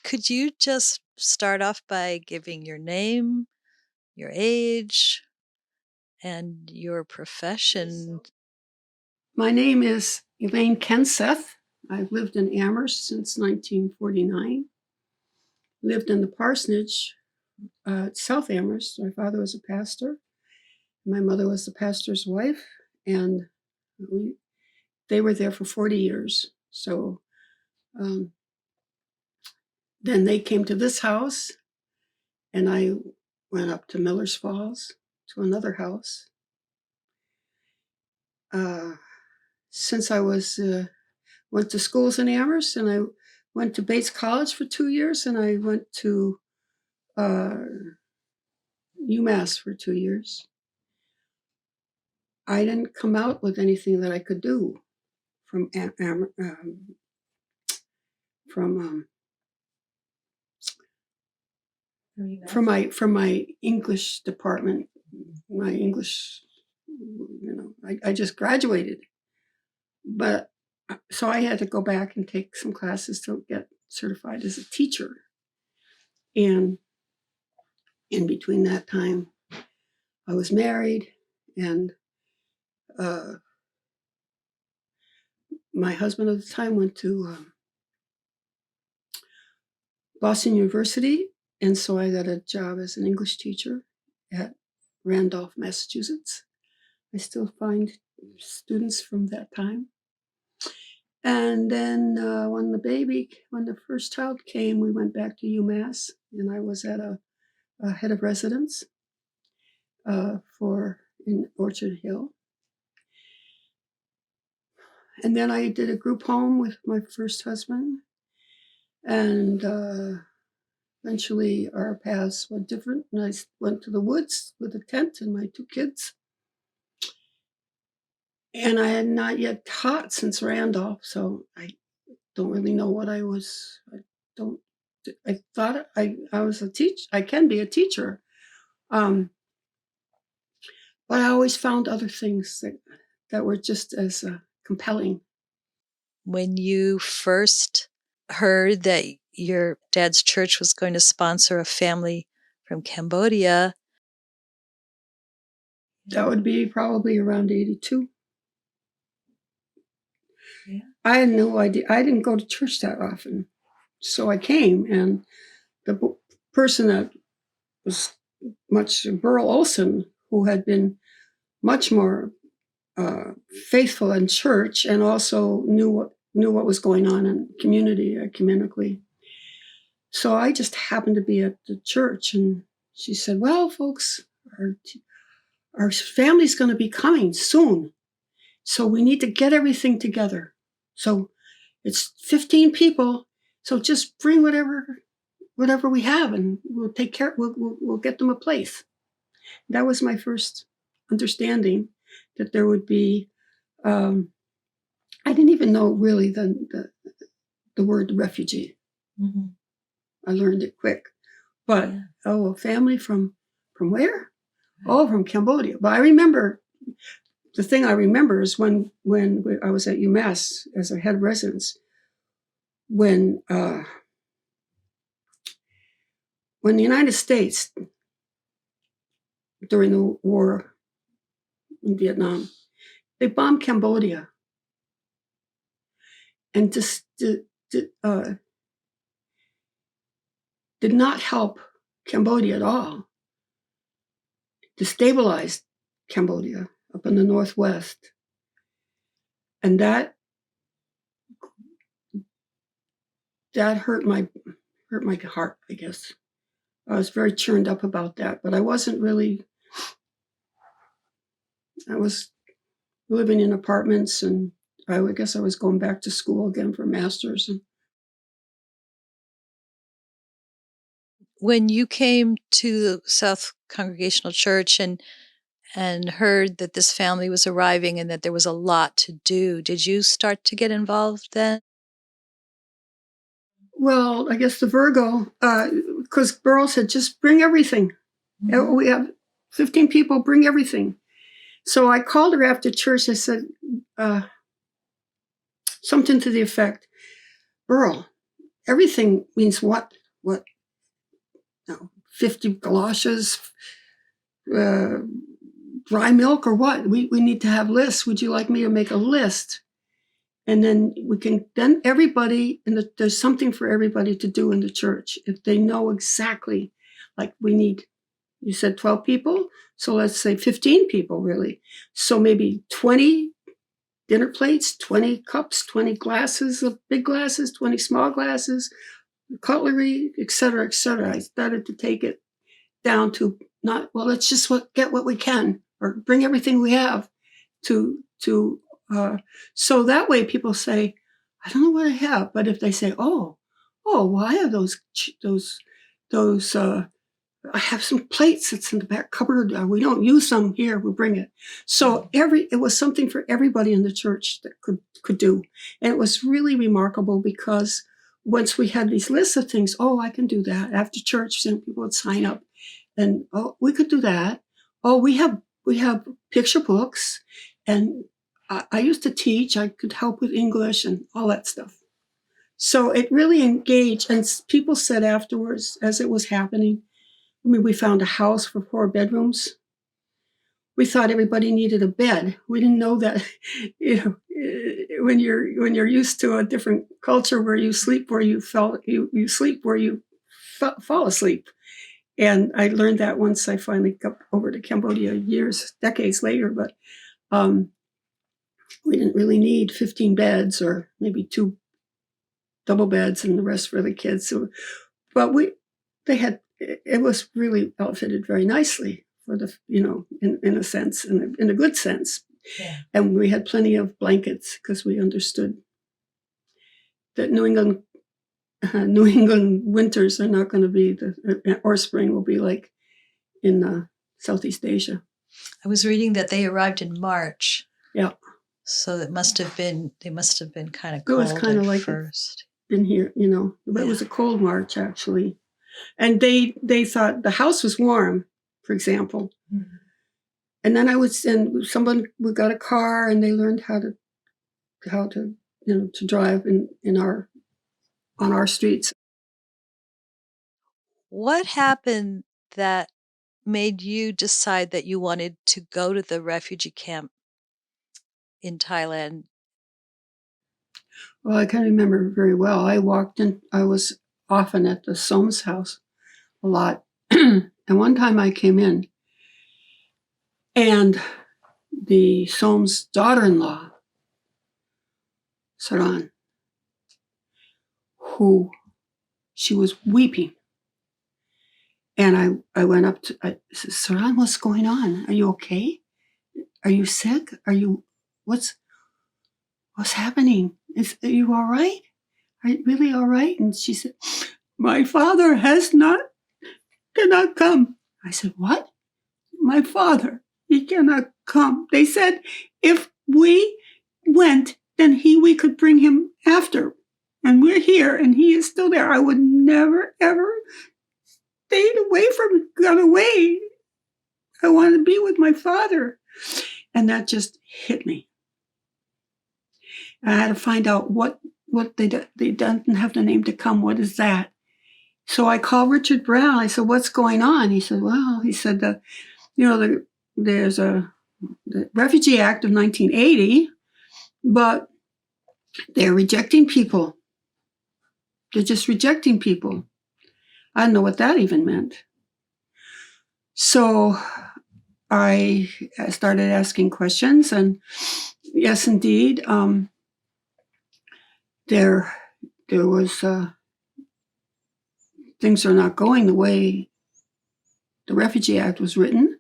Could you just start off by giving your name, your age, and your profession? My name is Elaine Kenseth. I've lived in Amherst since 1949. Lived in the parsonage at South Amherst. My father was a pastor. My mother was the pastor's wife, and they were there for 40 years. So then they came to this house, and I went up to Miller's Falls to another house. Since I went to schools in Amherst, and I went to Bates College for 2 years, and I went to UMass for 2 years. I didn't come out with anything that I could do from my English department. My English, I just graduated, but so I had to go back and take some classes to get certified as a teacher. And in between that time, I was married, and my husband at the time went to Boston University, and so I got a job as an English teacher at Randolph, Massachusetts. I still find students from that time. And then when the first child came, we went back to UMass, and I was at a head of residence in Orchard Hill. And then I did a group home with my first husband, and eventually our paths went different, and I went to the woods with a tent and my 2 kids. And I had not yet taught since Randolph, so I don't really know what I was. I thought I was a teacher. I can be a teacher. But I always found other things that were just as compelling. When you first heard that your dad's church was going to sponsor a family from Cambodia? That would be probably around 82. Yeah. I had no idea. I didn't go to church that often. So I came, and the person that was Burl Olson, who had been much more faithful in church and also knew what was going on in community, ecumenically. So I just happened to be at the church, and she said, "Well, folks, our family's going to be coming soon, so we need to get everything together. So it's 15 people, so just bring whatever we have, and we'll take care. We'll get them a place." That was my first understanding that there would be. I didn't even know really the word refugee. Mm-hmm. I learned it quick, but a family from where? Oh, from Cambodia. But I remember, the thing I remember is when I was at UMass as a head residence, when the United States, during the war in Vietnam, they bombed Cambodia and just did not help Cambodia at all. Destabilized Cambodia up in the northwest, and that hurt my heart, I guess. I was very churned up about that, but I wasn't really. I was living in apartments, and I guess I was going back to school again for a master's. When you came to the South Congregational Church and heard that this family was arriving and that there was a lot to do, did you start to get involved then? Well, I guess the Virgo, because Burl said, just bring everything. Mm-hmm. We have 15 people, bring everything. So I called her after church. I said something to the effect, "Burl, everything means what? What? No, 50 galoshes, dry milk, or what? We need to have lists. Would you like me to make a list? And then then everybody, and there's something for everybody to do in the church. If they know exactly, like you said 12 people, so let's say 15 people really. So maybe 20 dinner plates, 20 cups, 20 glasses of big glasses, 20 small glasses, cutlery, et cetera, et cetera. I started to take it down to not, well, let's just get what we can, or bring everything we have to so that way people say, I don't know what I have. But if they say, oh, well, I have those, I have some plates that's in the back cupboard. We don't use them here. We'll bring it. So it was something for everybody in the church that could do. And it was really remarkable because once we had these lists of things, oh, I can do that. After church, then people would sign up and, oh, we could do that. Oh, we have picture books, and I used to teach. I could help with English and all that stuff. So it really engaged. And people said afterwards, as it was happening, I mean, we found a house for 4 bedrooms. We thought everybody needed a bed. We didn't know that, when you're used to a different culture where you sleep where you sleep where you fall asleep. And I learned that once I finally got over to Cambodia decades later. But we didn't really need 15 beds, or maybe 2 double beds and the rest for the kids. So, but it was really outfitted very nicely for the, in a sense, in a good sense. Yeah. And we had plenty of blankets because we understood that New England winters are not going to be or spring will be like in Southeast Asia. I was reading that they arrived in March. Yeah. So they must have been kind of cold. It was kind of like first. In here, but it was a cold March actually. And they thought the house was warm, for example. Mm-hmm. And then someone, we got a car, and they learned how to to drive on our streets. What happened that made you decide that you wanted to go to the refugee camp in Thailand? Well, I can remember very well. I walked in, I was often at the Soames house a lot. And one time I came in, and the Soames daughter-in-law, Saran, she was weeping. And I went up I said, Saran, what's going on? Are you okay? Are you sick? What's happening? Are you all right? Are you really all right? And she said, my father cannot come. I said, what? My father, he cannot come. They said if we went, then we could bring him after. And we're here, and he is still there. I would never, ever got away. I wanted to be with my father. And that just hit me. I had to find out what they didn't have the name to come. What is that? So I called Richard Brown. I said, what's going on? He said, there's the Refugee Act of 1980, but they're rejecting people. They're just rejecting people. I didn't know what that even meant. So I started asking questions, and yes, indeed, there was things are not going the way the Refugee Act was written.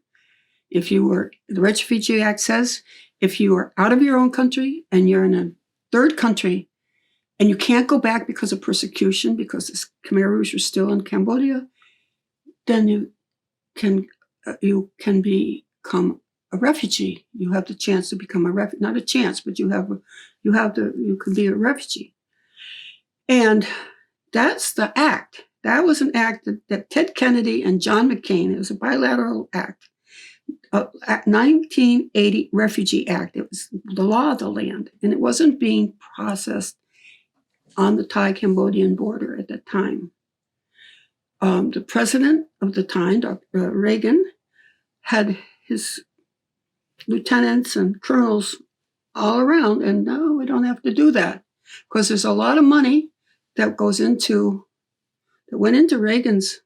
The Refugee Act says if you are out of your own country and you're in a third country and you can't go back because of persecution, because the Khmer Rouge are still in Cambodia, then you can become a refugee. You have the chance to become a refugee. Not a chance, but you could be a refugee. And that's the act. That was an act that Ted Kennedy and John McCain, it was a bilateral act. 1980 Refugee Act. It was the law of the land, and it wasn't being processed on the Thai-Cambodian border at that time. The president of the time, Dr. Reagan, had his lieutenants and colonels all around, and no, we don't have to do that, because there's a lot of money that went into Reagan's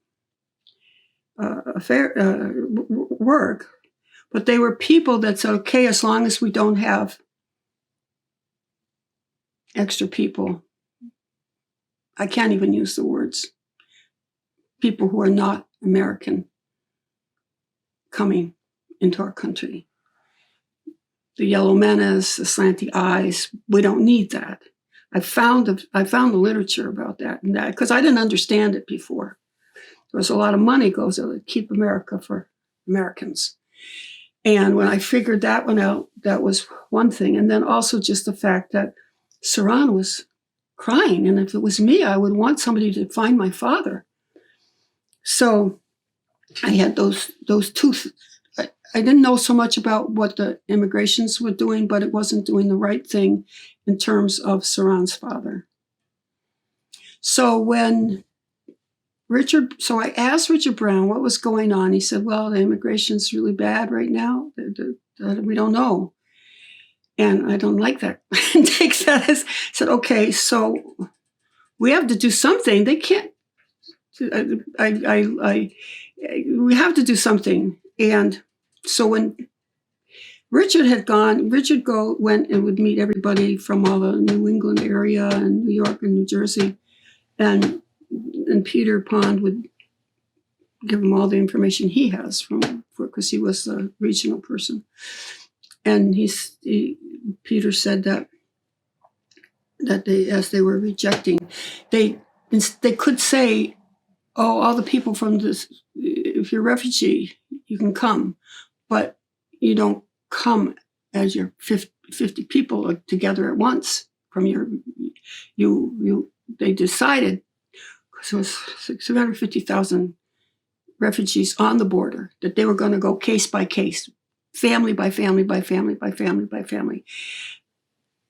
work, but they were people that said, okay, as long as we don't have extra people, I can't even use the words, people who are not American coming into our country. The yellow menace, the slanty eyes, we don't need that. I found the literature about that, and that because I didn't understand it before. There was a lot of money goes to keep America for Americans. And when I figured that one out, that was one thing. And then also just the fact that Saran was crying. And if it was me, I would want somebody to find my father. So I had those two. I didn't know so much about what the immigrations were doing, but it wasn't doing the right thing in terms of Saran's father. So when I asked Richard Brown what was going on. He said, well, the immigration's really bad right now. We don't know. And I don't like that. And takes that as, said, okay, so we have to do something. They can't, we have to do something. And so when Richard had gone, went and would meet everybody from all the New England area and New York and New Jersey. And Peter Pond would give him all the information he has because he was the regional person. And Peter said that they, as they were rejecting, they could say, oh, all the people from this, if you're a refugee, you can come, but you don't come as your 50 people together at once from they decided, because there was 750,000 refugees on the border, that they were going to go case by case, family by family by family by family by family.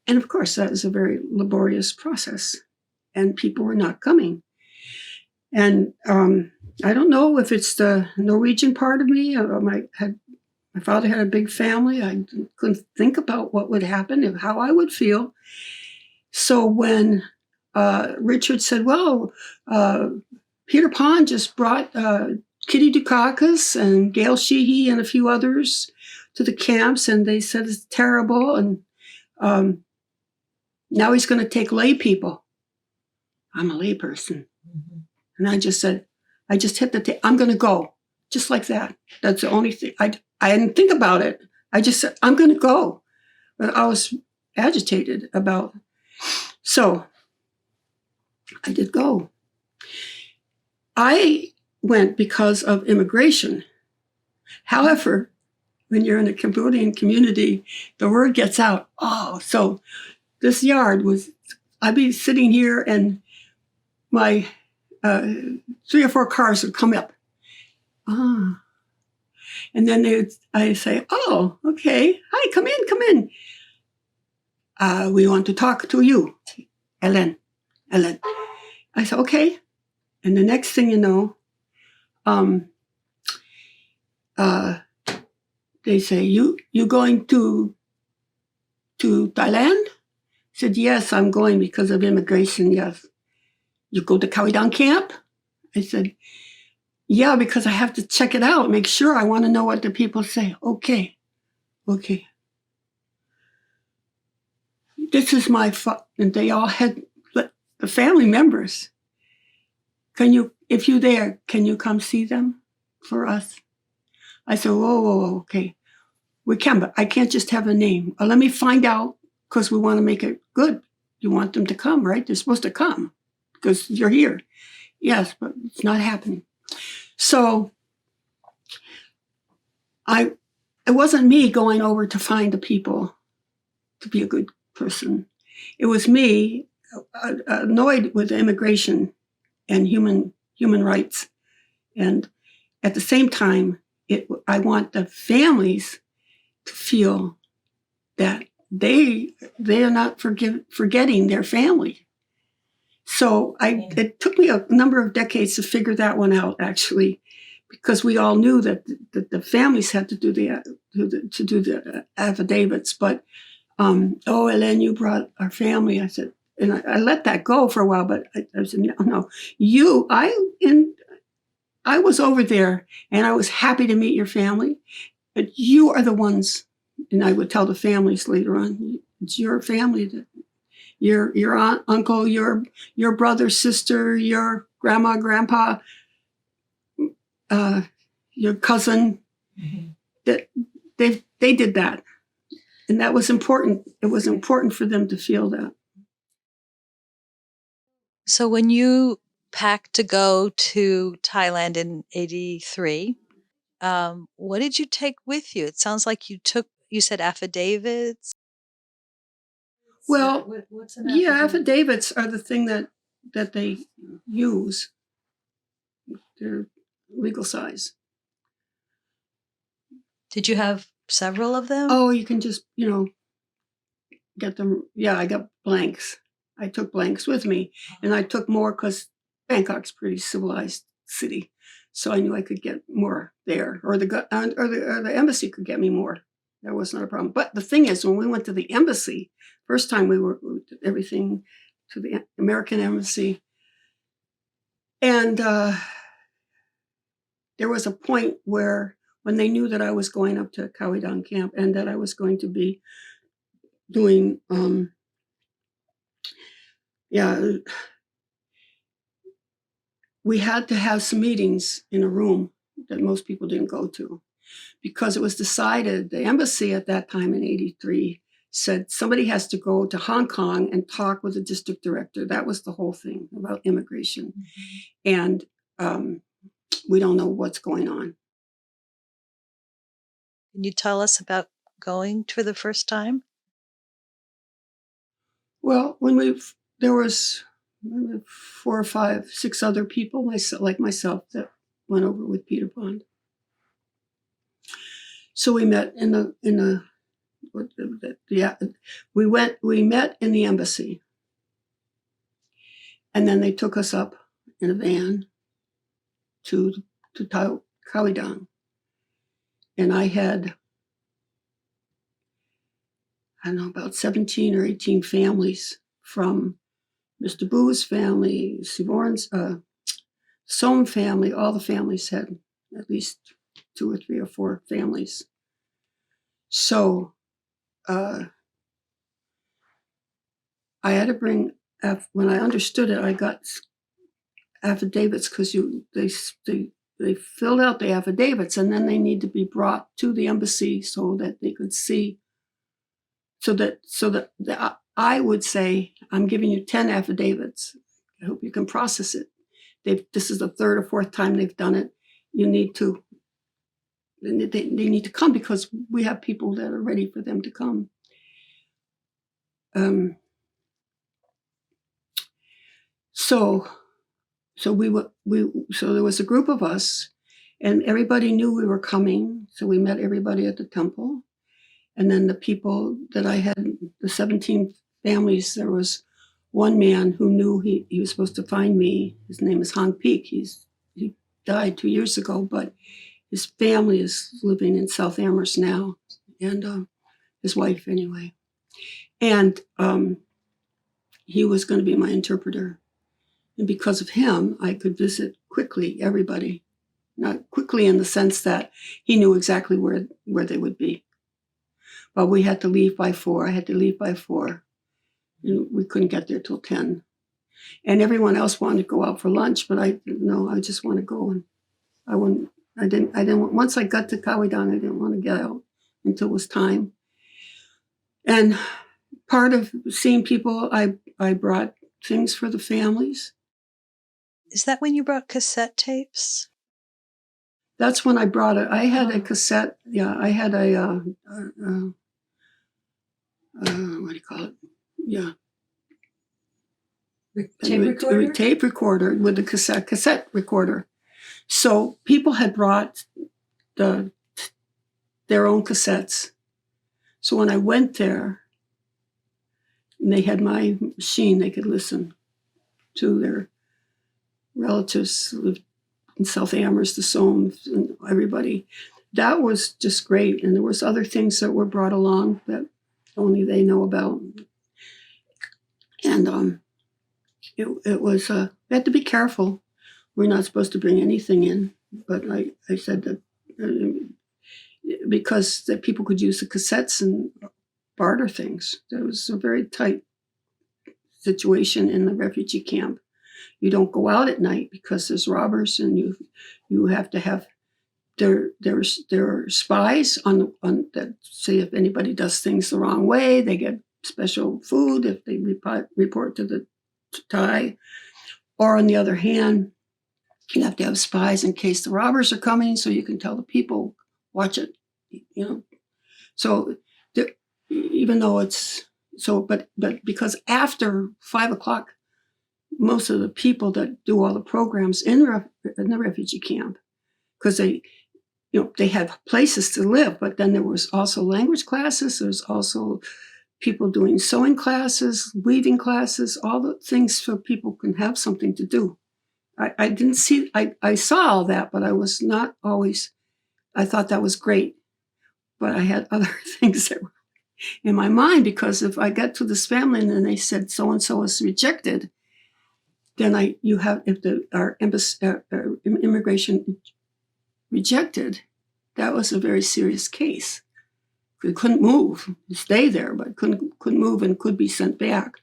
And of course, that is a very laborious process, and people were not coming. And I don't know if it's the Norwegian part of me. My father had a big family. I couldn't think about what would happen, how I would feel. So when Richard said, well, Peter Pond just brought Kitty Dukakis and Gail Sheehy and a few others to the camps, and they said it's terrible, and now he's going to take lay people. I'm a lay person. Mm-hmm. And I just said, I just hit the I'm going to go, just like that. That's the only thing. I didn't think about it. I just said, I'm going to go. But I was agitated about. So I did go. I went because of immigration. However, when you're in a Cambodian community, the word gets out. Oh, so this yard I'd be sitting here and my 3 or 4 cars would come up. And then I'd say, oh, okay. Hi, come in. We want to talk to you, Elaine. I said, okay. And the next thing you know, they say, you going to Thailand? I said, yes, I'm going because of immigration, yes. You go to Khao-i-dang camp? I said, yeah, because I have to check it out, make sure. I want to know what the people say. Okay. This is my and they all had the family members. If you're there, can you come see them for us? I said, whoa, okay. We can, but I can't just have a name. Let me find out, because we want to make it good. You want them to come, right? They're supposed to come because you're here. Yes, but it's not happening. So it wasn't me going over to find the people to be a good person. It was me annoyed with immigration and human rights. And at the same time, I want the families to feel that they are not forgetting their family. So it took me a number of decades to figure that one out, actually, because we all knew that the families had to do the affidavits. But Elaine, you brought our family. I said, and I let that go for a while. But I said, no, I was over there, and I was happy to meet your family. But you are the ones, and I would tell the families later on, it's your family that. Your aunt, uncle, your brother, sister, your grandma, grandpa, your cousin, that they did that, and that was important. It was important for them to feel that. So when you packed to go to Thailand in '83, what did you take with you? It sounds like you said affidavits. Well, What's an yeah, affidavits are the thing that they use. They're legal size. Did you have several of them? Oh, you can just, get them. Yeah, I got blanks. I took blanks with me, and I took more because Bangkok's a pretty civilized city, so I knew I could get more there, or the embassy could get me more. That was not a problem. But the thing is, when we went to the embassy, first time we did everything to the American embassy, and there was a point where when they knew that I was going up to Khao-i-dang camp and that I was going to be doing we had to have some meetings in a room that most people didn't go to, because it was decided, the embassy at that time in '83 said somebody has to go to Hong Kong and talk with the district director. That was the whole thing about immigration. And we don't know what's going on. Can you tell us about going for the first time? Well, there was 4 or 5, 6 other people like myself that went over with Peter Bond. So we met we met in the embassy, and then they took us up in a van to Khao-i-dang, and I had, I don't know, about 17 or 18 families from Mr. Boo's family, Sivorn's, Soam family. All the families had at least 2 or 3 or 4 families. So I had to bring, when I understood it, I got affidavits, because they filled out the affidavits, and then they need to be brought to the embassy so that they could see, so that I would say, I'm giving you 10 affidavits. I hope you can process it. This is the 3rd or 4th time they've done it. You need to, they need to come, because we have people that are ready for them to come. So there was a group of us, and everybody knew we were coming. So we met everybody at the temple. And then the people that I had, the 17 families, there was one man who knew he was supposed to find me. His name is Han Peek. He died 2 years ago, but his family is living in South Amherst now, and his wife anyway. And he was going to be my interpreter. And because of him, I could visit quickly everybody. Not quickly in the sense that he knew exactly where they would be. But we had to leave by 4. I had to leave by 4. And we couldn't get there till 10. And everyone else wanted to go out for lunch, but I just want to go. And I didn't, once I got to Khao-i-dang, I didn't want to get out until it was time. And part of seeing people, I brought things for the families. Is that when you brought cassette tapes? That's when I brought it. I had a cassette. Yeah, I had a what do you call it? Yeah, tape recorder with a cassette recorder. So people had brought their own cassettes. So when I went there, and they had my machine, they could listen. to their relatives who lived in South Amherst, the Soames, and everybody. That was just great. And there was other things that were brought along that only they know about. And it was, we had to be careful. We're not supposed to bring anything in. But I said that because that people could use the cassettes and barter things. There was a very tight situation in the refugee camp. You don't go out at night because there's robbers, and you have to have there are spies on that say if anybody does things the wrong way, they get special food if they report to the Thai. Or on the other hand, you have to have spies in case the robbers are coming, so you can tell the people, watch it, you know. So even though it's so, but because after 5 o'clock, most of the people that do all the programs in the refugee camp, because they had places to live, but then there was also language classes. There's also people doing sewing classes, weaving classes, all the things so people can have something to do. I didn't see, I saw all that, but I was not always, I thought that was great. But I had other things that were in my mind, because if I got to this family and then they said so-and-so is rejected, then our immigration rejected, that was a very serious case. They couldn't move, stay there, but couldn't move and could be sent back.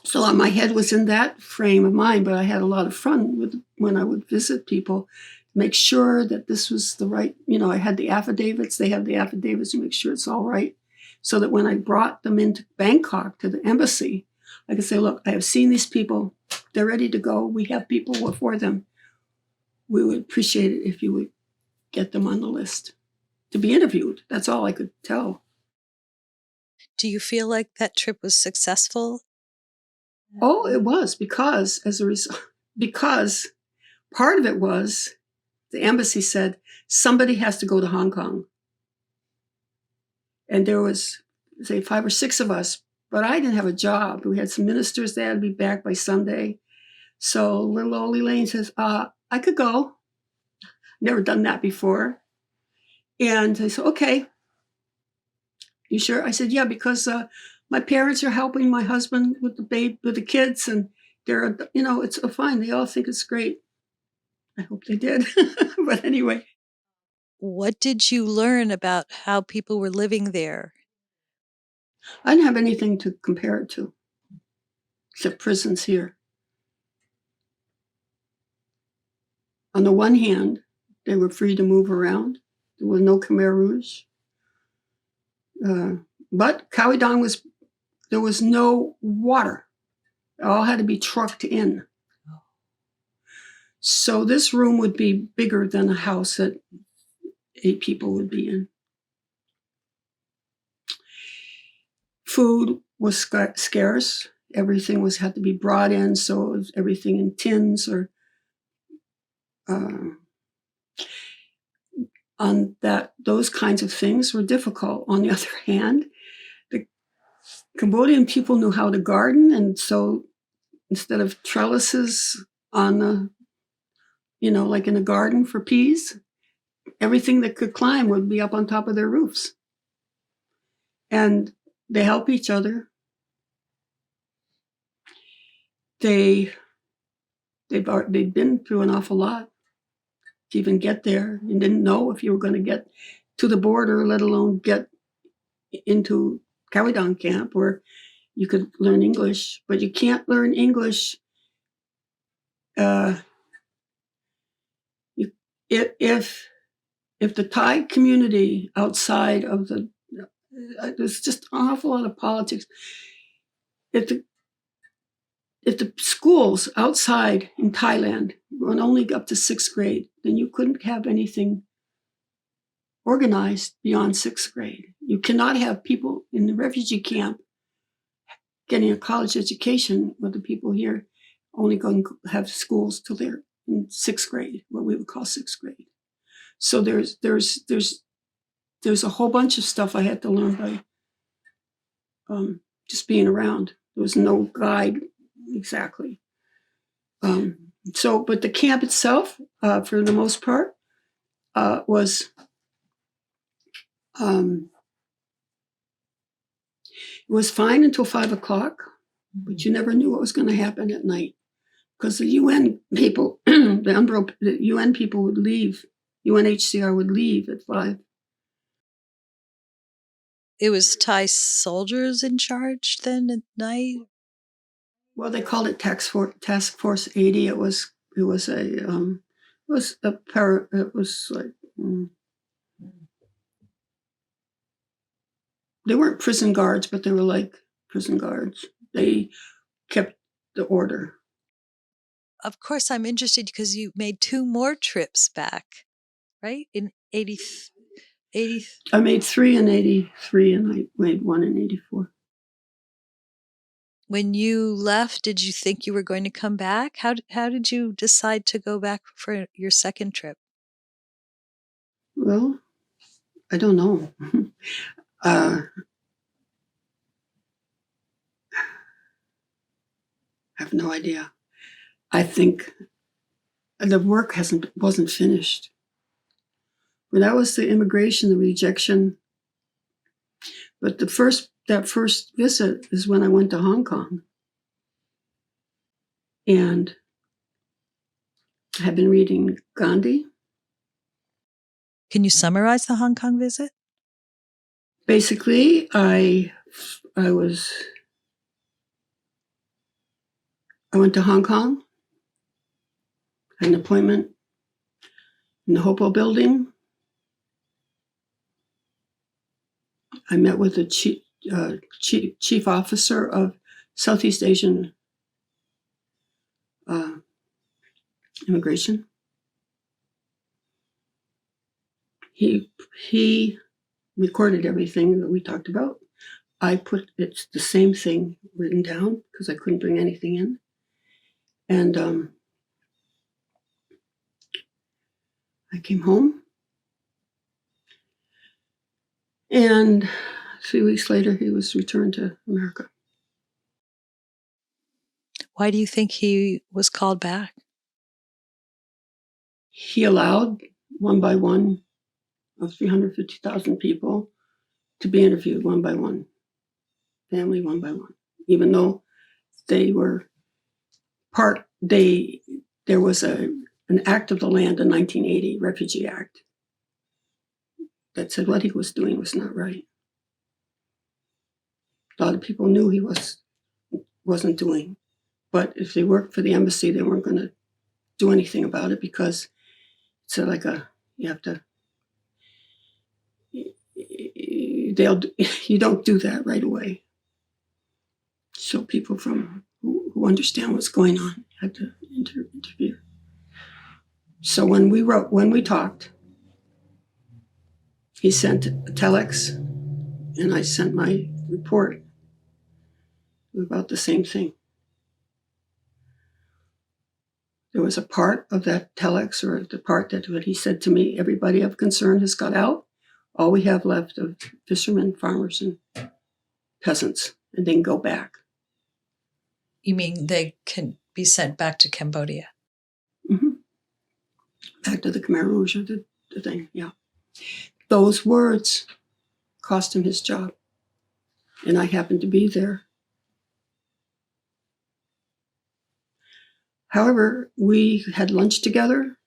So my head was in that frame of mind, but I had a lot of fun when I would visit people, make sure that this was the right, I had the affidavits, they have the affidavits to make sure it's all right. So that when I brought them into Bangkok to the embassy, I could say, look, I have seen these people, they're ready to go. We have people for them. We would appreciate it if you would get them on the list to be interviewed. That's all I could tell. Do you feel like that trip was successful? Oh, it was, because because part of it was the embassy said somebody has to go to Hong Kong. And there was, say, 5 or 6 of us, but I didn't have a job. We had some ministers that had to be back by Sunday. So little old Elaine says, I could go. Never done that before. And I said, okay. You sure? I said, yeah, because my parents are helping my husband with with the kids, and they're, it's fine. They all think it's great. I hope they did. But anyway. What did you learn about how people were living there? I didn't have anything to compare it to, except prisons here. On the one hand, they were free to move around. There was no Khmer Rouge. But Khao-i-dang there was no water. It all had to be trucked in. So this room would be bigger than a house that 8 people would be in. Food was scarce. Everything had to be brought in, so it was everything in tins or on that. Those kinds of things were difficult. On the other hand, the Cambodian people knew how to garden, and so instead of trellises on the, like in a garden for peas, everything that could climb would be up on top of their roofs. And they help each other. They'd been through an awful lot to even get there. You didn't know if you were going to get to the border, let alone get into Khao-i-dang camp where you could learn English. But you can't learn English if the Thai community outside of there's just an awful lot of politics. If the schools outside in Thailand went only up to 6th grade, then you couldn't have anything organized beyond 6th grade. You cannot have people in the refugee camp getting a college education with the people here only going to have schools till they're in 6th grade, what we would call 6th grade. So there's a whole bunch of stuff I had to learn by just being around. There was no guide exactly. But the camp itself, for the most part, was it was fine until 5 o'clock, but you never knew what was going to happen at night because the UN people, the UN people would leave. UNHCR would leave at 5. It was Thai soldiers in charge then at night? Well, they called it Task Force 80. It was like they weren't prison guards, but they were like prison guards. They kept the order. Of course, I'm interested because you made 2 more trips back, right? In 80. I made 3 in 83 and I made 1 in 84. When you left, did you think you were going to come back? How did you decide to go back for your second trip? Well, I don't know. I have no idea. I think the work wasn't finished. But that was the immigration, the rejection. But that first visit is when I went to Hong Kong. And I had been reading Gandhi. Can you summarize the Hong Kong visit? Basically, I went to Hong Kong, had an appointment in the Hopo building. I met with the chief officer of Southeast Asian immigration. He recorded everything that we talked about. It's the same thing written down because I couldn't bring anything in. And I came home. And 3 weeks later, he was returned to America. Why do you think he was called back? He allowed one by one of 350,000 people to be interviewed one by one, family one by one, even though they were there was an act of the land in 1980, Refugee Act, that said what he was doing was not right. A lot of people knew he wasn't doing, but if they worked for the embassy, they weren't going to do anything about it because it's you have to. You don't do that right away. So people who understand what's going on had to interview. So when we talked, he sent a telex, and I sent my report about the same thing. There was a part of that telex, or the part that what he said to me, everybody of concern has got out. All we have left of fishermen, farmers, and peasants, and they can go back. You mean they can be sent back to Cambodia? Mm-hmm. Back to the Khmer Rouge, or the thing, yeah. Those words cost him his job, and I happened to be there. However, we had lunch together.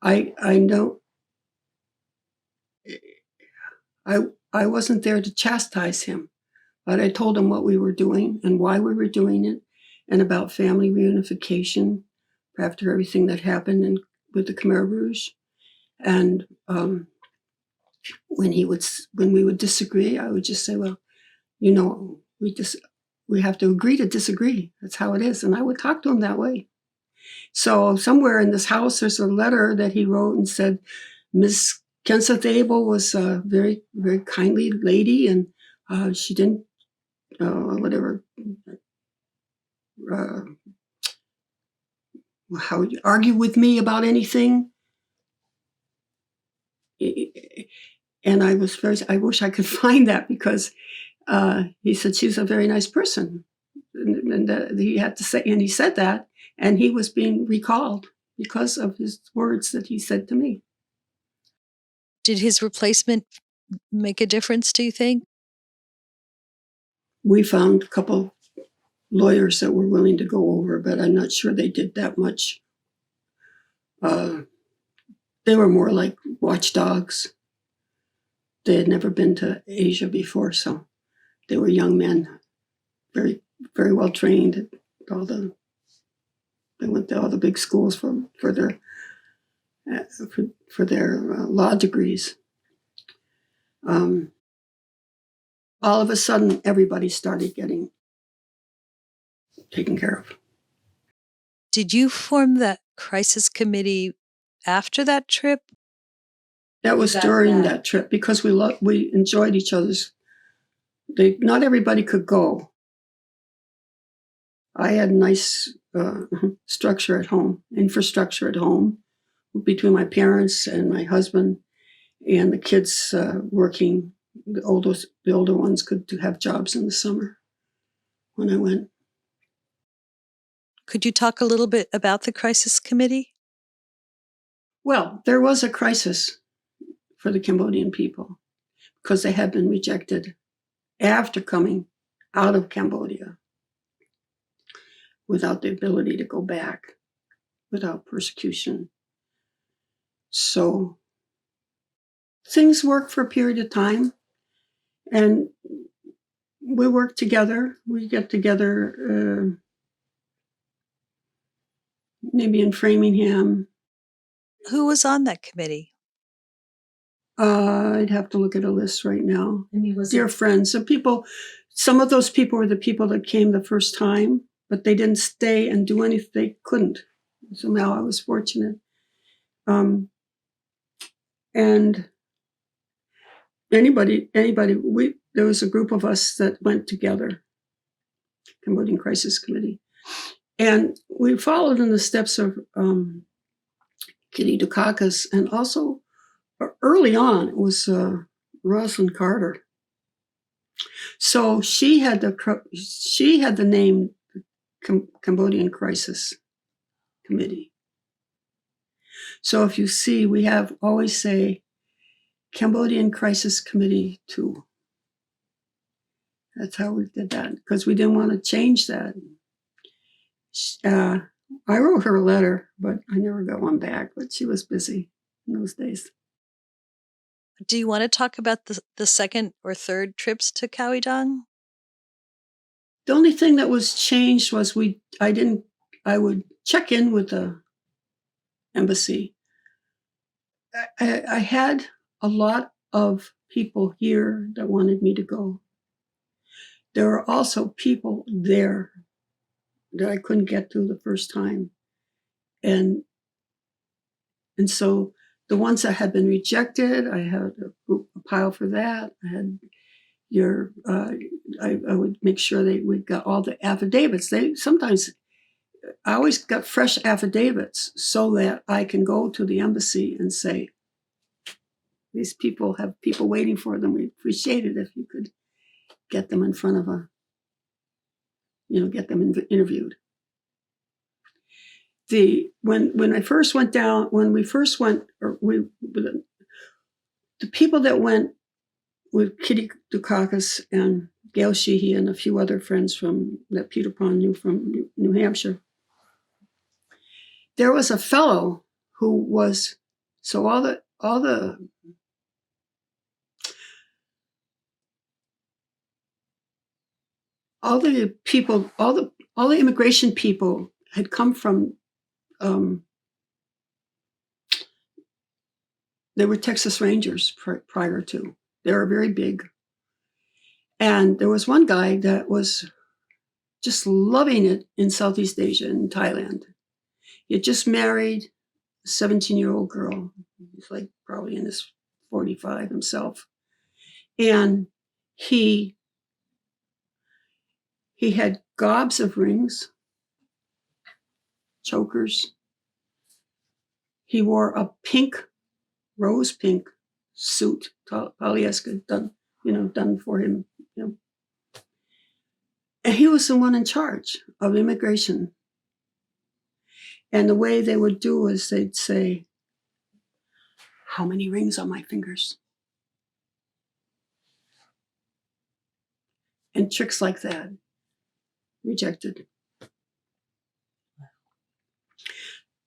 I know I wasn't there to chastise him, but I told him what we were doing and why we were doing it, and about family reunification after everything that happened with the Khmer Rouge. And when we would disagree, I would just say, well, we have to agree to disagree. That's how it is. And I would talk to him that way. So somewhere in this house, there's a letter that he wrote and said, Miss Kenseth Abel was a very, very kindly lady, and she didn't, how would you argue with me about anything. And I wish I could find that because he said she's a very nice person. and he had to say, and he said that, and he was being recalled because of his words that he said to me. Did his replacement make a difference, do you think? We found a couple lawyers that were willing to go over, but I'm not sure they did that much. They were more like watchdogs. They had never been to Asia before, so they were young men, very, very well trained. They went to all the big schools for their law degrees. All of a sudden, everybody started getting taken care of. Did you form that crisis committee after that trip? That was during that trip because we enjoyed each other's. Not everybody could go. I had nice infrastructure at home between my parents and my husband and the kids working. The older ones could have jobs in the summer when I went. Could you talk a little bit about the crisis committee? Well, there was a crisis for the Cambodian people because they had been rejected after coming out of Cambodia without the ability to go back, without persecution. So things worked for a period of time, and we worked together. We get together maybe in Framingham. Who was on that committee? I'd have to look at a list right now. Dear friends, some of those people were the people that came the first time, but they didn't stay and do anything. They couldn't. So now I was fortunate. And there was a group of us that went together, Cambodian Crisis Committee. And we followed in the steps of Kitty Dukakis, and also early on it was Rosalind Carter. So she had the name Cambodian Crisis Committee. So if you see, we always say Cambodian Crisis Committee 2. That's how we did that, because we didn't want to change that. I wrote her a letter, but I never got one back, but she was busy in those days. Do you want to talk about the second or third trips to Khao-i-dang? The only thing that was changed was I would check in with the embassy. I had a lot of people here that wanted me to go. There were also people there that I couldn't get to the first time. And so the ones that had been rejected, I had a pile for that. I had I would make sure we got all the affidavits. I always got fresh affidavits so that I can go to the embassy and say, these people have people waiting for them. We appreciate it if you could get them in front of get them interviewed. When I first went down, the people that went with Kitty Dukakis and Gail Sheehy and a few other friends that Peter Pond knew from New Hampshire, there was a fellow who was, so all the people, all the immigration people had come from, they were Texas Rangers prior to. They were very big. And there was one guy that was just loving it in Southeast Asia, in Thailand. He had just married a 17-year-old girl. He's like probably in his 45 himself. And he had gobs of rings, chokers. He wore a rose pink suit, polyester done for him. And he was the one in charge of immigration. And the way they would do is they'd say, how many rings on my fingers? And tricks like that. Rejected.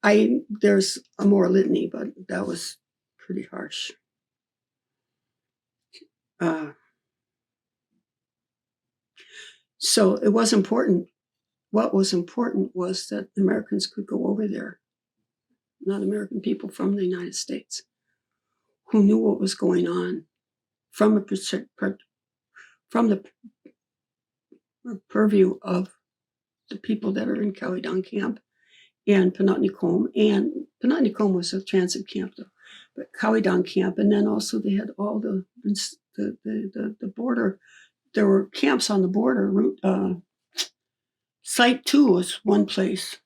There's a more litany, but that was pretty harsh. So it was important. What was important was that Americans could go over there, not American people from the United States, who knew what was going on from the purview of the people that are in Khao-i-dang camp and Penotnicom. And Penotnicom was a transit camp, though, but Khao-i-dang camp. And then also they had all the border. There were camps on the border route. Site 2 was one place.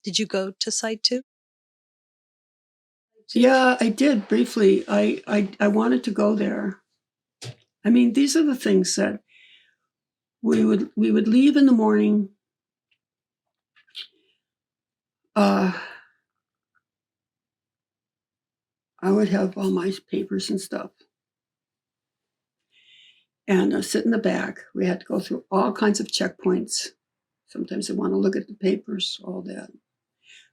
Did you go to Site 2? Yeah, I did briefly. I wanted to go there. I mean, these are the things that we would leave in the morning. I would have all my papers and stuff. And sit in the back. We had to go through all kinds of checkpoints. Sometimes they want to look at the papers, all that.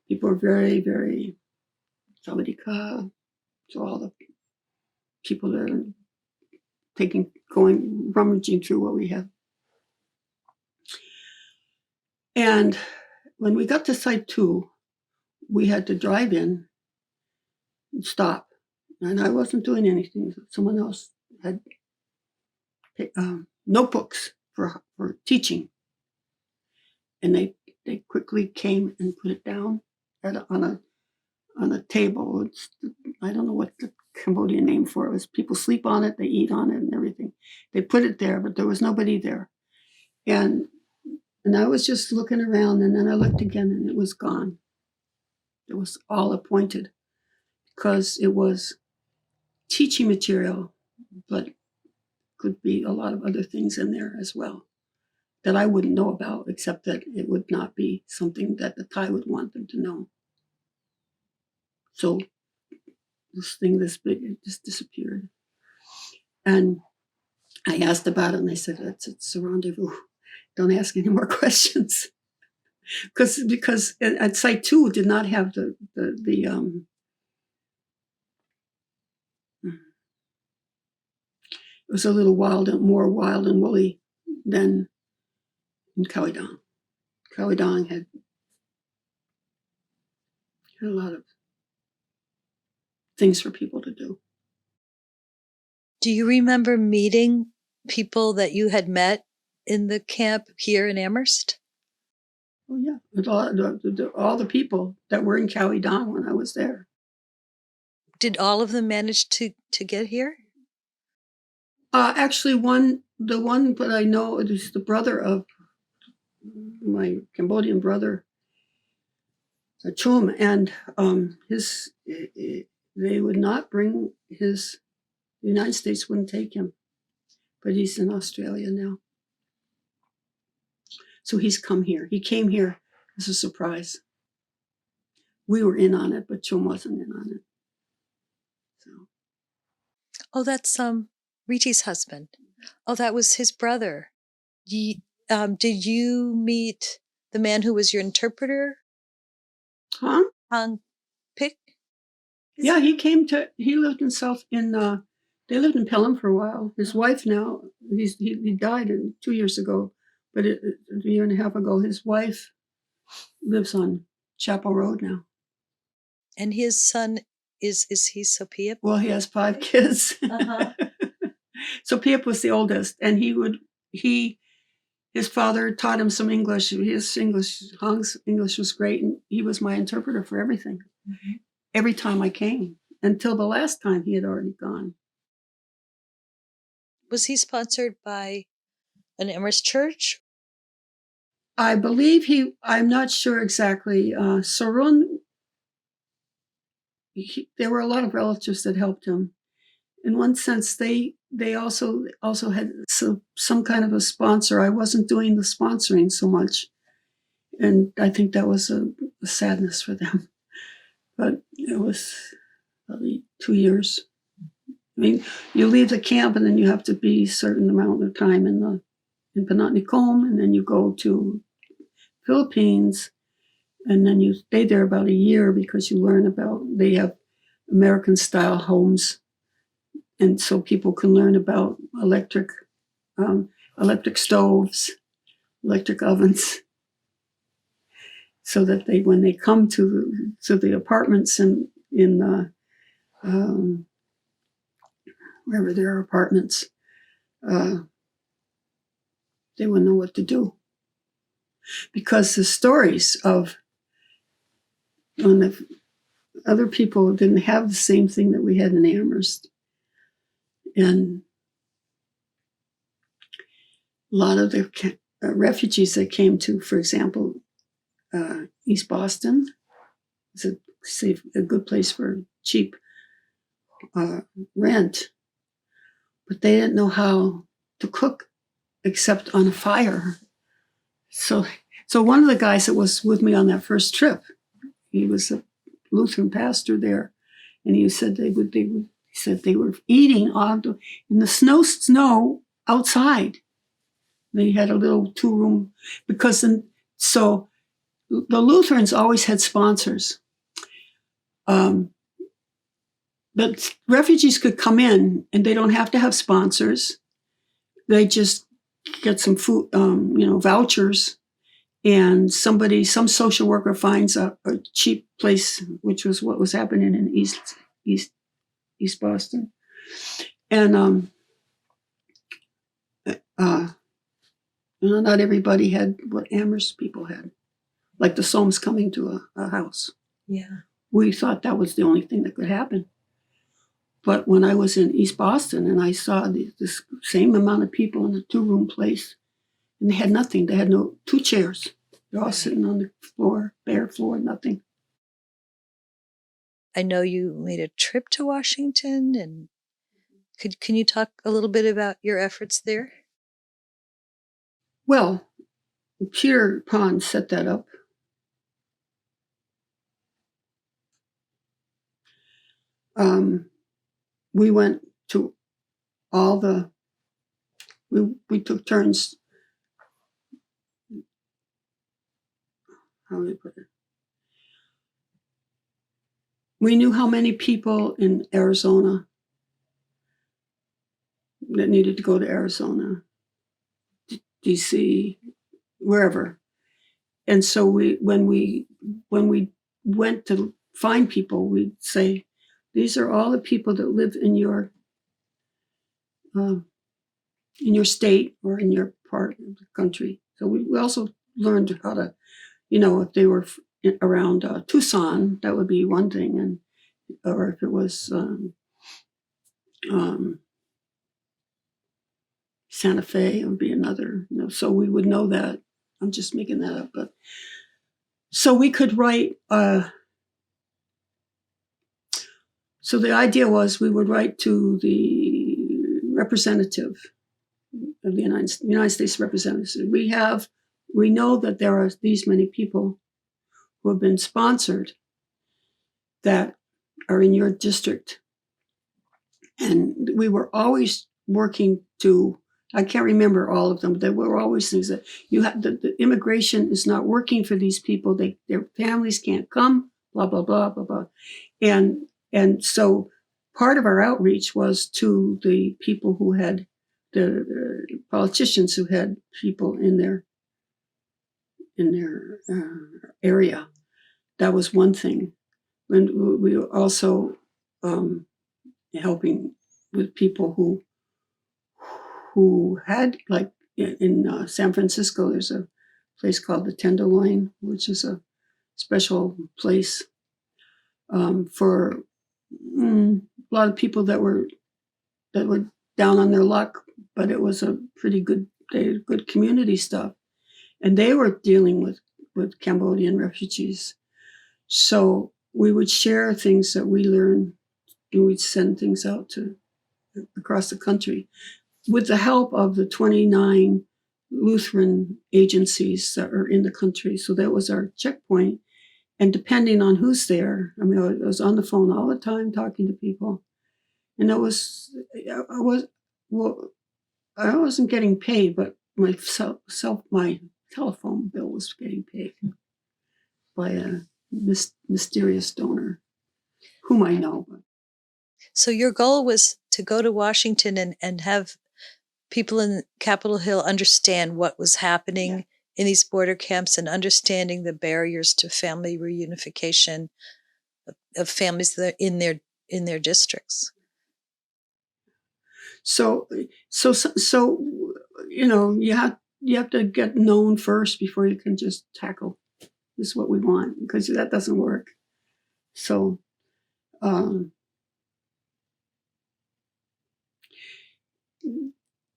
People are very, very sawadika to all the people that are rummaging through what we have. And when we got to Site 2, we had to drive in and stop. And I wasn't doing anything. Someone else had notebooks for teaching. And they quickly came and put it down on a table. I don't know what the Cambodian name for it was. People sleep on it, they eat on it and everything. They put it there, but there was nobody there. And I was just looking around, and then I looked again, and it was gone. It was all appointed because it was teaching material, but could be a lot of other things in there as well that I wouldn't know about, except that it would not be something that the Thai would want them to know. So this thing this big, it just disappeared. And I asked about it, and they said, it's a rendezvous. Don't ask any more questions. Because at Site 2 did not have it was a little more wild and woolly than in Khao-i-dang. Khao-i-dang had a lot of things for people to do. Do you remember meeting people that you had met in the camp here in Amherst? Oh, yeah. All the people that were in Khao-i-dang when I was there. Did all of them manage to get here? Actually, the one that I know is the brother of my Cambodian brother, Chum, and they would not bring the United States wouldn't take him, but he's in Australia now. So he's come here. He came here as a surprise. We were in on it, but Chum wasn't in on it. So. Oh, that's Riti's husband. Oh, that was his brother. Did you meet the man who was your interpreter? Huh? Hang Pick? Yeah, he lived they lived in Pelham for a while. His wife now, he died 2 years ago, but a year and a half ago, his wife lives on Chapel Road now. And his son, is he Sophia? Well, he has 5 kids. Uh-huh. So Piep was the oldest, and his father taught him some English. Hang's English was great, and he was my interpreter for everything. Mm-hmm. Every time I came, until the last time he had already gone. Was he sponsored by an Amherst church? I believe I'm not sure exactly. Sarun, there were a lot of relatives that helped him. In one sense, they they also had some kind of a sponsor. I wasn't doing the sponsoring so much, and I think that was a sadness for them. But it was probably 2 years. I mean, you leave the camp and then you have to be a certain amount of time in Panatnikom, and then you go to Philippines, and then you stay there about a year because you learn about, they have American style homes, and so people can learn about electric stoves, electric ovens, so that they, when they come to the apartments in wherever there are apartments, they will know what to do. Because the stories of when the other people didn't have the same thing that we had in Amherst. And a lot of the refugees that came to, for example, East Boston, is a good place for cheap rent, but they didn't know how to cook except on a fire. So one of the guys that was with me on that first trip, he was a Lutheran pastor there, and he said they were eating in the snow outside. They had a little 2-room, because so the Lutherans always had sponsors. But refugees could come in and they don't have to have sponsors. They just get some food, vouchers, and some social worker finds a cheap place, which was what was happening in East Boston. And not everybody had what Amherst people had, like the Soames coming to a house. Yeah. We thought that was the only thing that could happen. But when I was in East Boston and I saw this same amount of people in a 2-room place, and they had nothing. They had 2 chairs. They're all sitting on the floor, bare floor, nothing. I know you made a trip to Washington, and can you talk a little bit about your efforts there? Well, Peter Pond set that up. We went to all the, we took turns, how do you put it? We knew how many people in Arizona that needed to go to Arizona, DC, wherever. And so when we went to find people, we'd say, these are all the people that live in your state or in your part of the country. So we also learned how to, if they were around Tucson, that would be one thing, and or if it was Santa Fe, it would be another. So we would know that. I'm just making that up, but so we could write. So the idea was we would write to the representative of the United States representative. We know that there are these many people who have been sponsored that are in your district. And we were always working to, I can't remember all of them, but there were always things that the immigration is not working for these people. Their families can't come, blah, blah, blah, blah, blah. And so part of our outreach was to the people who had, the politicians who had people in their area. That was one thing. And we were also helping with people who had, like in San Francisco, there's a place called the Tenderloin, which is a special place for a lot of people that were down on their luck, but it was a pretty good community stuff, and they were dealing with Cambodian refugees. So we would share things that we learned, and we'd send things out to across the country with the help of the 29 Lutheran agencies that are in the country. So that was our checkpoint. And depending on who's there, I mean, I was on the phone all the time talking to people. And I wasn't getting paid, but my telephone bill was getting paid by a mysterious donor whom I know. So your goal was to go to Washington and have people in Capitol Hill understand what was happening in these border camps and understanding the barriers to family reunification of families that are in their districts. So you know, you have to get known first before you can just tackle this is what we want, because that doesn't work. So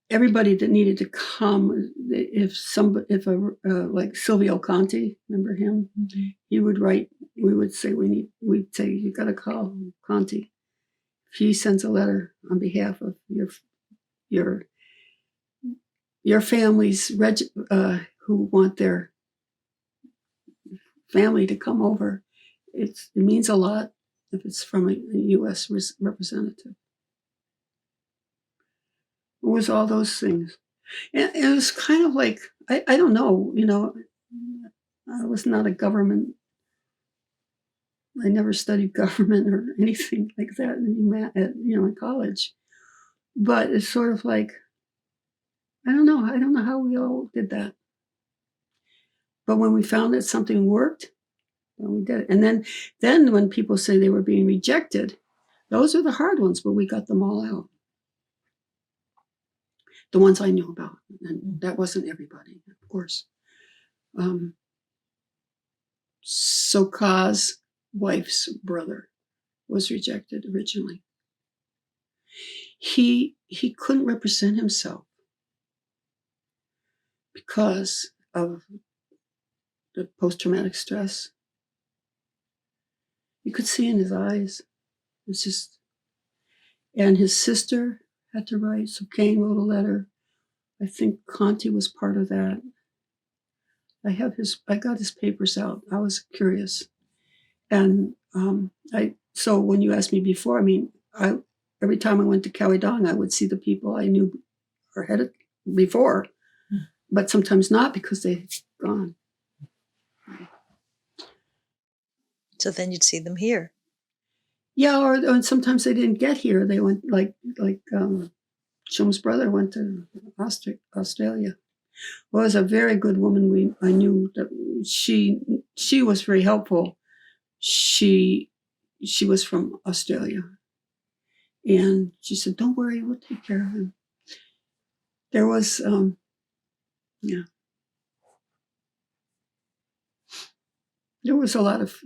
everybody that needed to come, like Silvio Conti, remember him? Mm-hmm. He would write. We'd say we'd say you got to call Conti. If he sends a letter on behalf of your families who want their family to come over, it means a lot if it's from a U.S. representative. It was all those things. And it was kind of like, I don't know, you know, I was not a government. I never studied government or anything like that in college. But it's sort of like, I don't know how we all did that. But when we found that something worked, then we did it. And then when people say they were being rejected, those are the hard ones, but we got them all out. The ones I knew about, and that wasn't everybody, of course. Sokha's wife's brother was rejected originally. He couldn't represent himself because of the post-traumatic stress. You could see in his eyes. It's just, and his sister had to write. So Kane wrote a letter. I think Conti was part of that. I got his papers out. I was curious. And so when you asked me before, I mean, every time I went to Khao-i-dang, I would see the people I knew or had before, but sometimes not because they'd gone. So then you'd see them here. Yeah, or sometimes they didn't get here. They went like Shum's brother went to Australia. Well, it was a very good woman. I knew that she was very helpful. She was from Australia, and she said, "Don't worry, we'll take care of him." There was, there was a lot of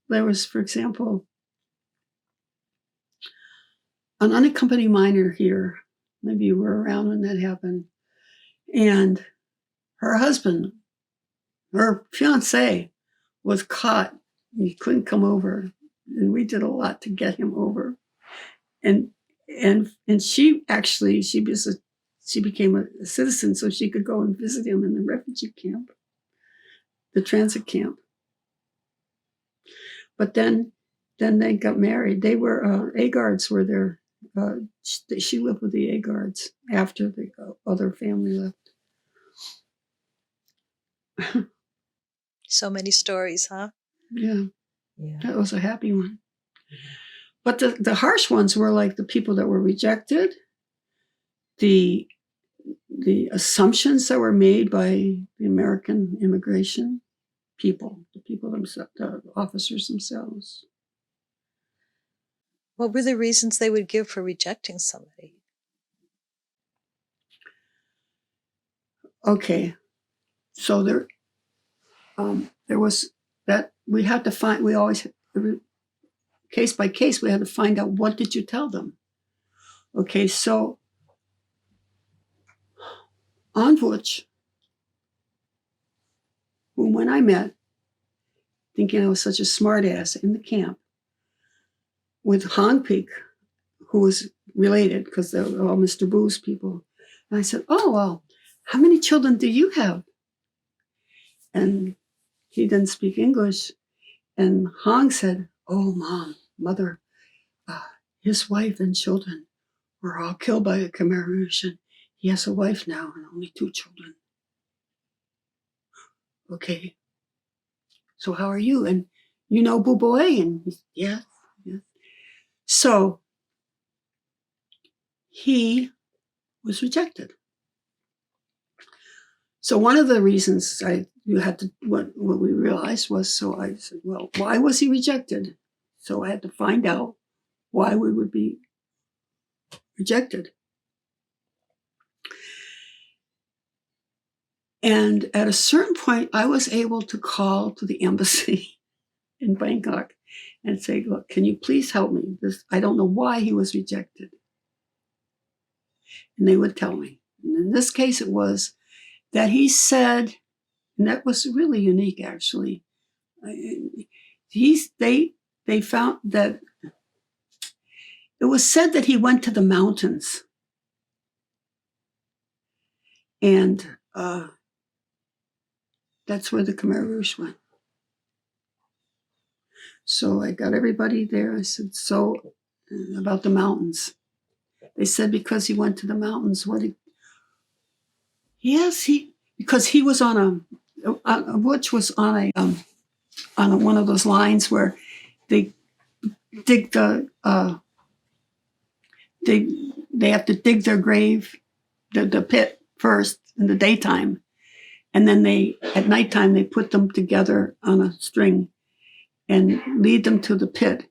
there was, for example, an unaccompanied minor here. Maybe you were around when that happened, and her husband, her fiance, was caught. He couldn't come over, and we did a lot to get him over. And she became a citizen so she could go and visit him in the refugee camp, the transit camp. But then they got married. They were A-guards were there. She lived with the A-guards after the other family left. So many stories, huh? Yeah. That was a happy one. But the harsh ones were like the people that were rejected, the assumptions that were made by the American immigration people, the people themselves, the officers themselves. What were the reasons they would give for rejecting somebody? Okay, so there was that we had to find. We always, case by case, we had to find out, what did you tell them? Okay, so Anvuch, whom when I met, thinking I was such a smart ass in the camp, with Han Peek, who was related because they're all Mr. Boo's people. And I said, oh, well, how many children do you have? And he didn't speak English. And Hong said, oh, mother, his wife and children were all killed by the Khmer Rouge. And he has a wife now and only 2 children. Okay. So how are you? And you know Boo Boy? And he said, yes. So he was rejected. So one of the reasons what we realized was, so I said, well, why was he rejected? So I had to find out why we would be rejected. And at a certain point, I was able to call to the embassy in Bangkok and say, look, can you please help me? I don't know why he was rejected. And they would tell me. And in this case, it was that he said, and that was really unique, actually. They found that it was said that he went to the mountains. And that's where the Khmer Rouge went. So I got everybody there. I said, so about the mountains. They said because he went to the mountains, because he was on Butch was on one of those lines where they dig they have to dig their grave, the pit first in the daytime, and then at nighttime they put them together on a string and lead them to the pit,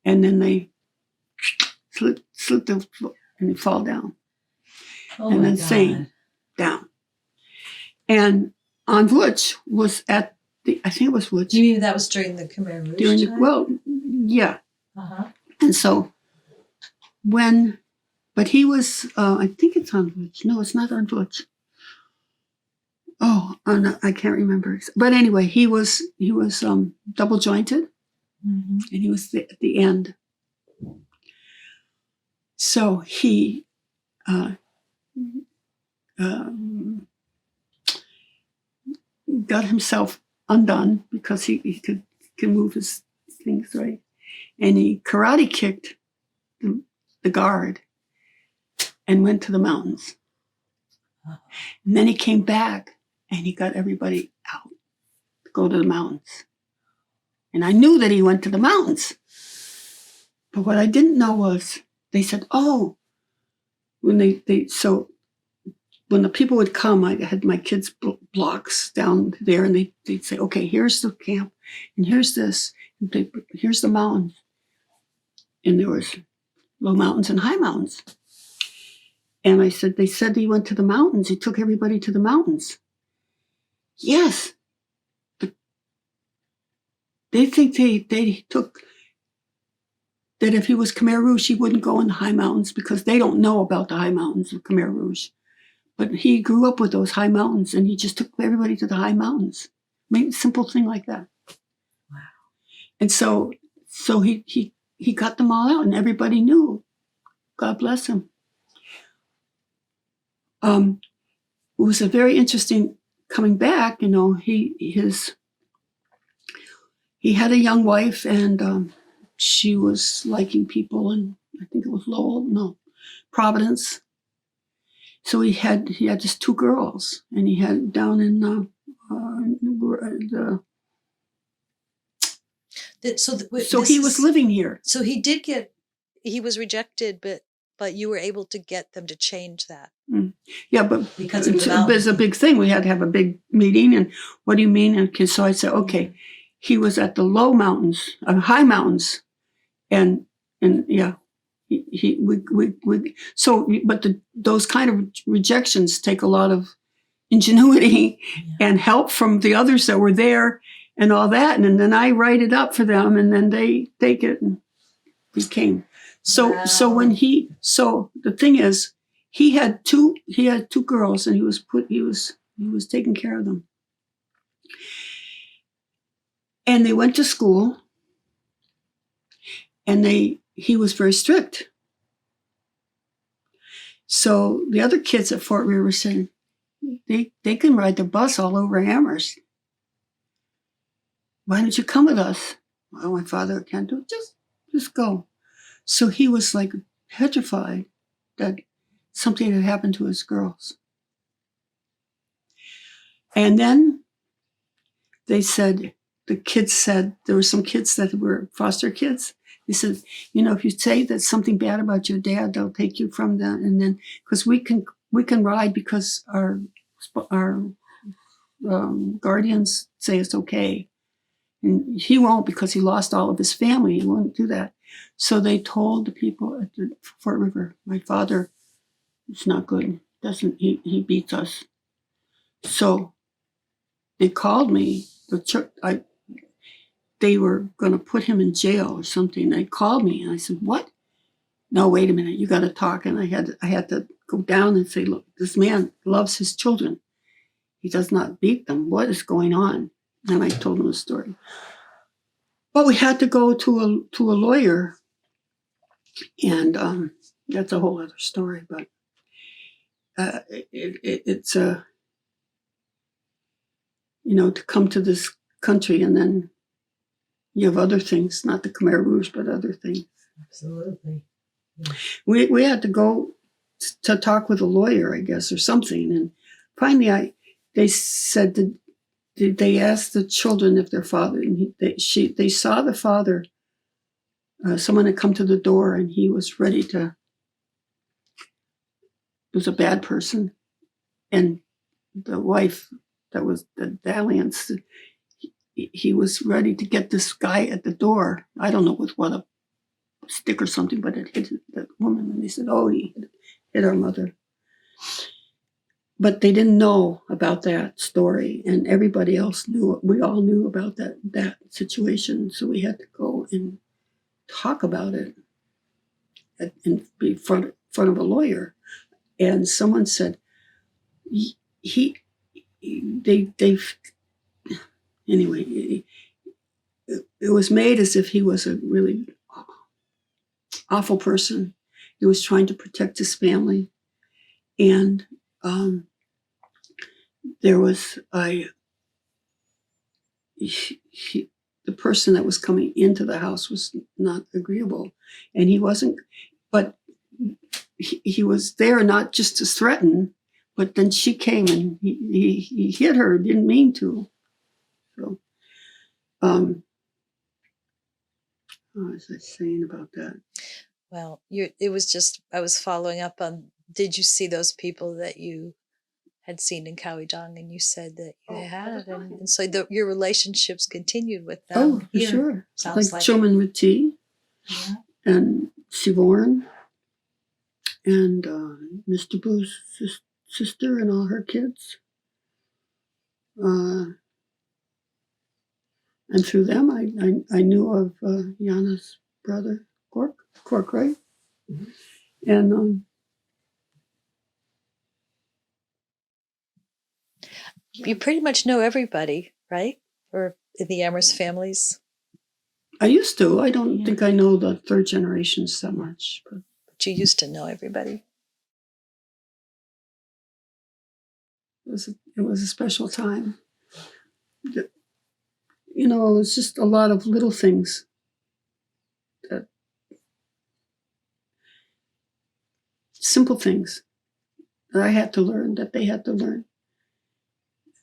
and then they slit them and they fall down, and then sing down. And on Butch was at I think it was Butch. You mean that was during the Khmer Rouge time? Well, yeah. Uh-huh. And so but he was, I think it's on Butch. No, it's not on Butch. Oh, no, I can't remember. But anyway, he was double jointed, and he was at the end. So he got himself undone because he could move his things right, and he karate kicked the guard and went to the mountains. And then he came back and he got everybody out to go to the mountains. And I knew that he went to the mountains. But what I didn't know was they said, oh, when when the people would come, I had my kids' blocks down there, and they'd say, okay, here's the camp, and here's this, and here's the mountain. And there was low mountains and high mountains. And I said, they said he went to the mountains. He took everybody to the mountains. Yes. But they think they took, that if he was Khmer Rouge, he wouldn't go in the high mountains because they don't know about the high mountains of Khmer Rouge. But he grew up with those high mountains, and he just took everybody to the high mountains. Maybe a simple thing like that. Wow. And so he got them all out, and everybody knew. God bless him. It was a very interesting coming back. You know, he had a young wife, and she was liking people, and I think it was Providence. So he had just 2 girls, and he had down in so he was living here. So he was rejected, but you were able to get them to change that. Yeah, but because of the mountain. It's a big thing. We had to have a big meeting, and what do you mean? And so I said, okay, he was at the low mountains, high mountains, and yeah. But those kind of rejections take a lot of ingenuity and help from the others that were there and all that. And then I write it up for them, and then they take it, and we came. So the thing is, he had two girls, and he was taking care of them. And they went to school, and he was very strict. So the other kids at Fort River said, they can ride the bus all over Amherst. Why don't you come with us? Well, my father can't do it. Just go. So he was like petrified that something had happened to his girls. And then they said, the kids said, there were some kids that were foster kids. They said, if you say that something bad about your dad, they'll take you from that. And then, because we can ride because our guardians say it's okay. And he won't because he lost all of his family. He won't do that. So they told the people at the Fort River, my father is not good. He beats us. So they called me. They were going to put him in jail or something. They called me and I said, "What? No, wait a minute. You got to talk." And I had to go down and say, "Look, this man loves his children. He does not beat them. What is going on?" And I told him the story. But we had to go to a lawyer, and that's a whole other story. But it's to come to this country and then you have other things, not the Khmer Rouge, but other things. Absolutely. Yeah. We had to go to talk with a lawyer, I guess, or something. And finally, they said that they asked the children if their father, and they saw the father. Someone had come to the door, and he was ready to. It was a bad person, and the wife that was the dalliance. He was ready to get this guy at the door. I don't know with what, a stick or something, but it hit that woman. And they said, "Oh, he hit our mother." But they didn't know about that story, and everybody else knew. We all knew about that situation, so we had to go and talk about it and be in front of a lawyer. And someone said, anyway, it was made as if he was a really awful person. He was trying to protect his family. And there was the person that was coming into the house was not agreeable. And he wasn't, but he was there not just to threaten, but then she came and he hit her, didn't mean to. So, what was I saying about that? Well, it was just, I was following up on, did you see those people that you had seen in Khao-i-dang? And you said that you had, and so your relationships continued with them. Oh, for sure. Sounds like Choman Riti and Sivorn and Mr. Boo's sister and all her kids. And through them, I knew of Yana's brother, Cork, right? Mm-hmm. And you pretty much know everybody, right? Or in the Amherst families? I used to. I don't think I know the third generations so much. But you used to know everybody. It was a special time. It's just a lot of little things that simple things that I had to learn, that they had to learn.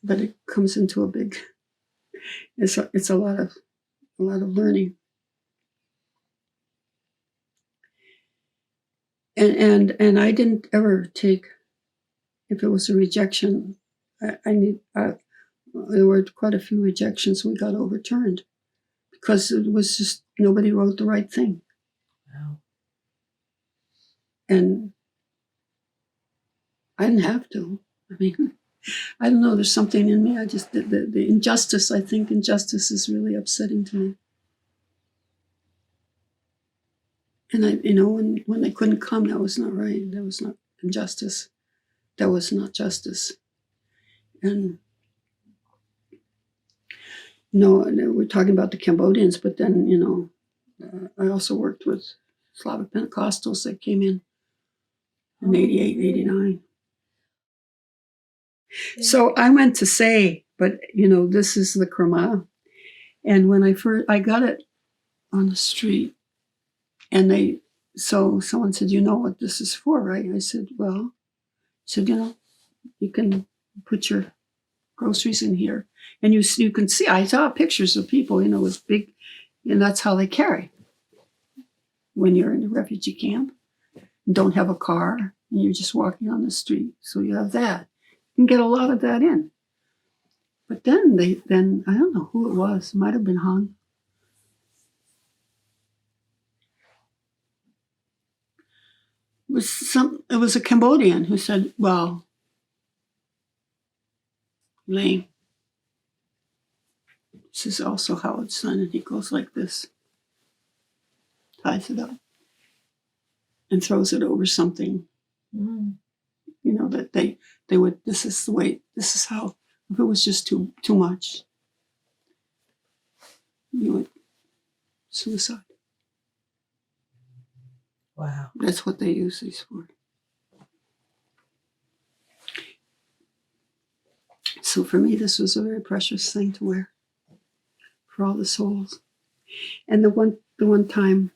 But it comes into a big. It's a lot of learning. And I didn't ever take, if it was a rejection, there were quite a few rejections we got overturned because it was just nobody wrote the right thing. Wow. And I didn't have to. I mean, I don't know, there's something in me. I just, the injustice, I think injustice is really upsetting to me. And when they couldn't come, that was not right. That was not injustice. That was not justice. And we're talking about the Cambodians, but then, I also worked with Slavic Pentecostals that came in in 88, 89. Yeah. So I went to say, but this is the krama. And when I got it on the street, and someone said, "You know what this is for, right?" I said, "Well," said, "you can put your groceries in here, and you can see." I saw pictures of people, with big, and that's how they carry when you're in a refugee camp. And don't have a car, and you're just walking on the street. So you have that. You can get a lot of that in. But then I don't know who it was. It might have been hung. It was a Cambodian who said, "Well, Elaine, this is also how it's done," and he goes like this, ties it up, and throws it over something. That they would. This is the way. This is how. If it was just too much, you would suicide. Wow. That's what they use these for. So for me, this was a very precious thing to wear for all the souls. And the one time,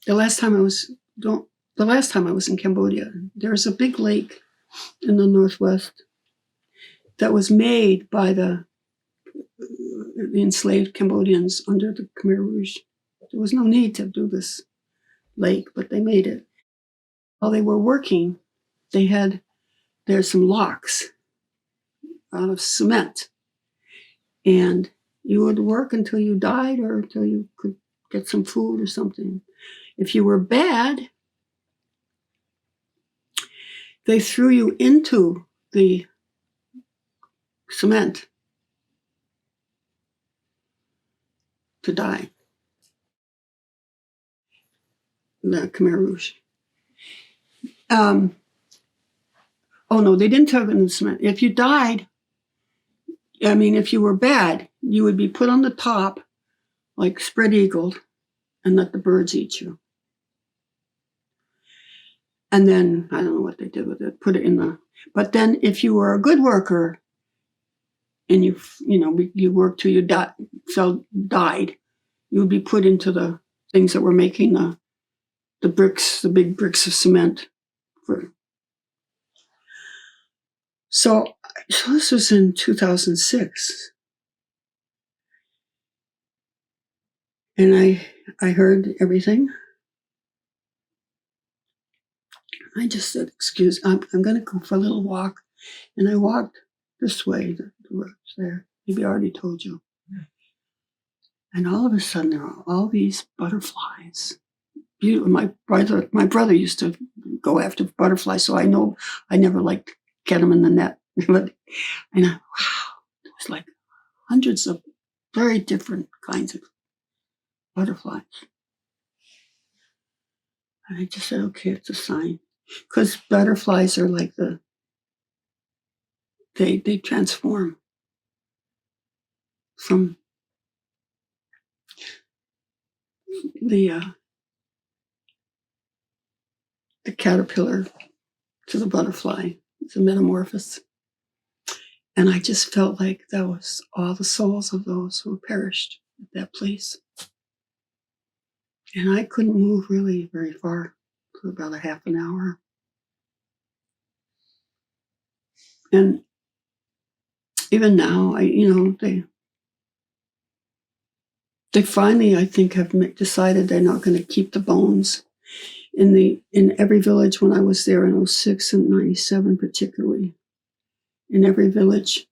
the last time I was in Cambodia, there's a big lake in the northwest that was made by the enslaved Cambodians under the Khmer Rouge. There was no need to do this lake, but they made it. While they were working, there's some locks out of cement. And you would work until you died or until you could get some food or something. If you were bad, they threw you into the cement to die. The Khmer Rouge. Oh no, they didn't throw you in the cement. If you died, if you were bad, you would be put on the top, like spread-eagled, and let the birds eat you. And then, I don't know what they did with it, put it in the... But then if you were a good worker, and you worked till you died, you would be put into the things that were making the bricks, the big bricks of cement. So this was in 2006. And I heard everything. I just said, "Excuse, I'm going to go for a little walk." And I walked this way, the road's there. Maybe I already told you. And all of a sudden, there are all these butterflies. My brother used to go after butterflies, so I know I never get them in the net. Wow, it was like hundreds of very different kinds of butterflies. And I just said, "Okay, it's a sign." Because butterflies are like they transform from the caterpillar to the butterfly. It's a metamorphosis. And I just felt like that was all the souls of those who perished at that place. And I couldn't move really very far for about a half an hour. And even now, they finally, I think, have decided they're not going to keep the bones in every village. When I was there in 06 and 97 particularly, in every village,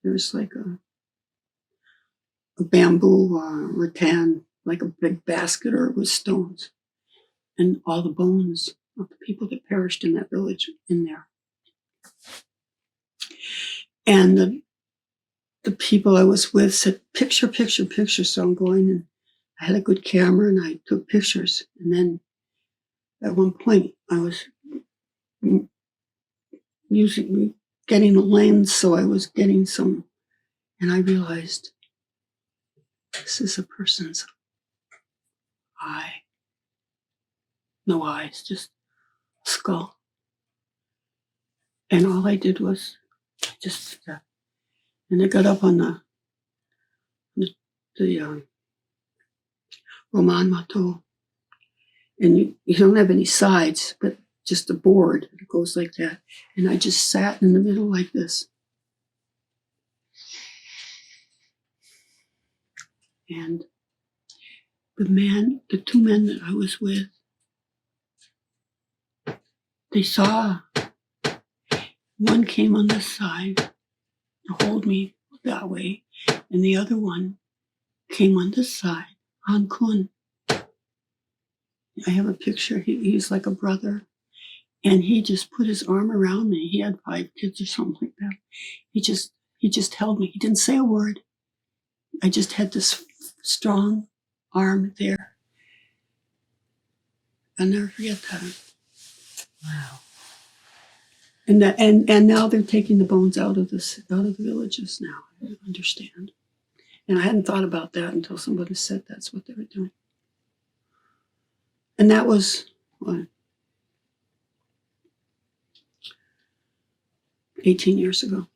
there's like a bamboo rattan, like a big basket or with stones, and all the bones of the people that perished in that village in there. And the people I was with said, "Picture, picture, picture." So I'm going, and I had a good camera and I took pictures. And then at one point I was getting a lens, so I was getting some, and I realized this is a person's eye. no eyes, just skull. And all I did was just, and I got up on the Roman Mato, and you don't have any sides, but just a board. It goes like that. And I just sat in the middle like this. And the two men that I was with, they saw one came on this side to hold me that way, and the other one came on this side, Han Kun. I have a picture. He's like a brother. And he just put his arm around me. He had 5 kids or something like that. He just held me. He didn't say a word. I just had this strong arm there. I'll never forget that. Wow. And now they're taking the bones out of the villages now. I understand. And I hadn't thought about that until somebody said that's what they were doing. And that was what, 18 years ago.